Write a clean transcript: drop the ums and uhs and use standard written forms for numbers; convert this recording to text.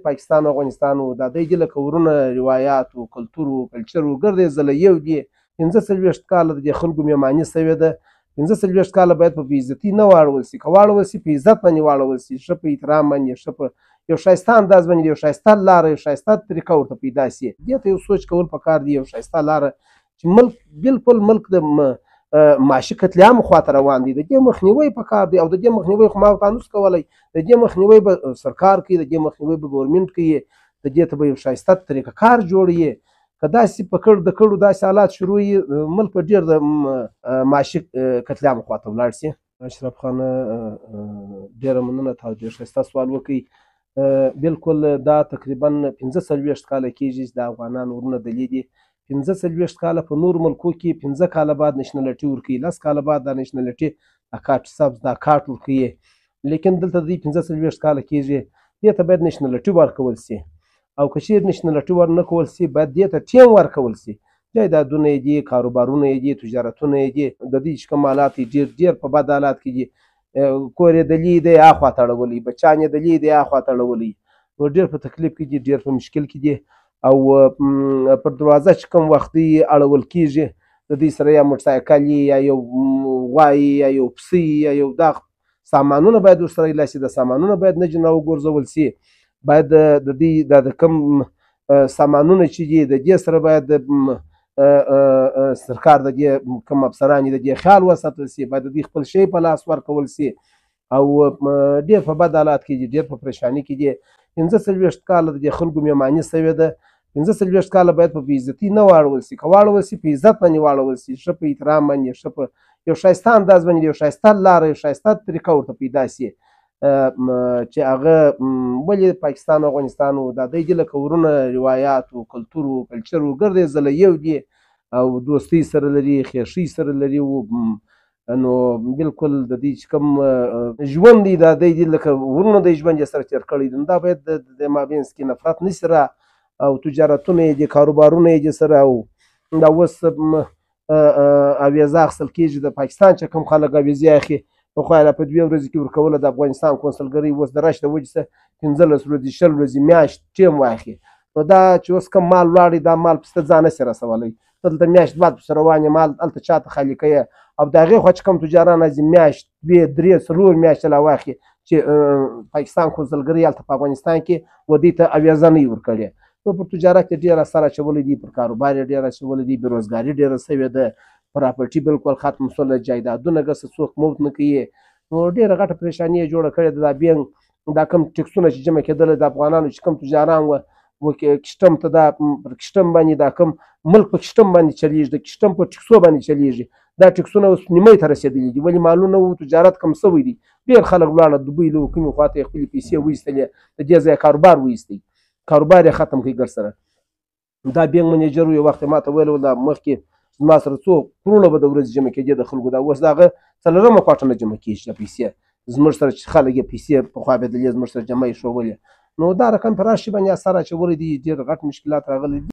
پاکستان او افغانستان و د دوی دي لکه ورونه روایات و کلتور و کلچر و ګرد یې ځله یو دي. 45 کاله د دې خلکو مېماني سوې ده. 45 کاله باید په بېعزتي نه واړول سي، که واړول سي په عزت باندې واړول سي، ښه په احترام باندې، ښه په یو ښایسته انداز باندې، یو ښایسته لاره، یو ښایسته طریقه ورته پیدا سي. دې ته یو سوچ کول پکار دي، یو ښایسته لاره چې ملک بالکل ملک د معاشي قتلیامو خواته روان دی. د دې مخنیوی پکار دی او د دې مخنیوی خو ما ورته نشو کولی. د دې مخنیوی به سرکار کوي، د دې مخنیوی به ګورمنټ کوي، د دې ته به یو ښایسته طریقه کار جوړوي. که داسې په کړ د کړو داسې حالات شروع وي، ملک به ډېر د معاشي قتلیامو خواته ولاړ سي. اشرف خان ډېره مننه، تاسو ډېر ښایسته سوال وکړئ. بالکل دا تقریبا 45 کاله کېږي چې د افغانانو ورونه دلې دي. 45 کاله په نورو ملکو کې 15 کاله بعد نشنلټي ورکوي، 10 کاله بعد دا نشنلټي دا کارت سبز دا کارت ورکوي، لیکن دلته د دوی 45 کاله کېږي. دې ته باید نشنلټي ورکول سي، او که چیرې نشنلټي ور نه کول سي باید دې ته ټیم ورکول سي. جایدادونه یې دي، کاروبارونه یې دي، تجارتونه یې دي، د دوی چې کوم حالات دي ډېر په بد حالات کې دي. کور یې دلې دی هاخوا ته اړولی، بچیان یې دلې دی هاخوا ته اړولی، نو ډېر په تکلیف کې دي، ډېر په مشکل کې دي. او پر دروازه چې کوم وخت اړول کېږي، د دوی سره یا موټرسایکل یا یو غوا یا یو پسه یا یو دا سامانونه باید ورسره ایله سي. د سامانونه باید نجن راوګرځول سي. باید د دوی د کوم سامانونه چې دي د دې سره باید سرکار د دې کوم افسران د دې خیال وساتل سي، باید د دوی خپل شی په لاس ورکول سي. او ډېر په بد حالات کې دي، ډېر په پریشاني کې دي. 45 کاله د دې خلکو مېماني سوې ده. 45 کاله باید په بېعزتي نه واړول سي، که واړول سي په عزت باندې واړول سي، ښه په احترام باندې، ښه په یو ښایسته انداز باندې، یو ښایسته لاره، یو ښایسته طریقه ورته پیدا سي. چې هغه ولې پاکستان او افغانستان و د دوی دي لکه ورونه روایات و کلتور و کلچر و ګرد یې ځله یو دي، او دوستۍ سره لري، ښېښۍ سره لري. نو بالکل د دوی چې کوم ژوند دی د دوی دي لکه ورونه د ژوند یې سره تېر کړی دی، نو دا باید د مابینځ کې نفرت نه سي را. او تجارتونه یې دي، کاروبارونه یې دي سره. او دا اوس اویزه اخیستل کېږي د پاکستان چې کوم خلک اویزې اخلي، پخوا یې په 2 ورځې کې ورکوله د افغانستان کنسلګرۍ، اوس د رش د وجې څخه 15 ورځې 20 ورځې میاشت ټیم واخلي. نو دا چې اوس کوم مال ولاړی، دا مال پسته ځان نشي رسولی. دلته میاشت بعد پسې روان یې مال هلته چاته خالي کوي، او د هغې خوا چې کوم تجاران راځي میاشت 2 3 4 میاشتې لا واخلي چې پاکستان کنسلګرۍ هلته په افغانستان کې و دوی ته اویزه نه وي ورکړې. نو پر تجارت یې ډېر اثر اچولی دی، پر کاروبار یې ډېر اچولی دی، بېروزګاري ډېره سوې ده، پراپرټي بالکل ختم شوله، جایدادونه ګسه څوک موت نه کوي. نو ډېره غټه پریشاني یې جوړه کړې ده. دا بینک دا کوم ټکسونه چې جمع کېدله د افغانانو چې کوم تجاران وه کشتم ته، دا پر کشتم باندې دا کوم ملک په کشتم باندې چلېږي، د کشتم په ټکسو باندې چلېږي. دا ټکسونه اوس نیمۍ ته رسېدلي دي، ولې مالونه وو، تجارت کم سوی دی. ډېر خلک ولاړه دوبۍ له کومې خوا ته یې خپلې پیسې وایستلې، د دې ځایه کاروبار وایستی، کاروبار یې ختم کړي ګر سره. دا بینک منیجر یو وخت ما ته ویل و دا مخکې زما سره څو کروړه به د ورځې جمع کېدې د خلکو، دا اوس د هغه 4مه کوټه نه جمع کېږي دا پیسې. زموږ سره چې خلک یې پیسې پخوا بېدلې، زموږ سره جمع یې ښولې. نو دا رقم په راشي باندې اثر اچولی دی، ډېر غټ مشکلات راغلي دي.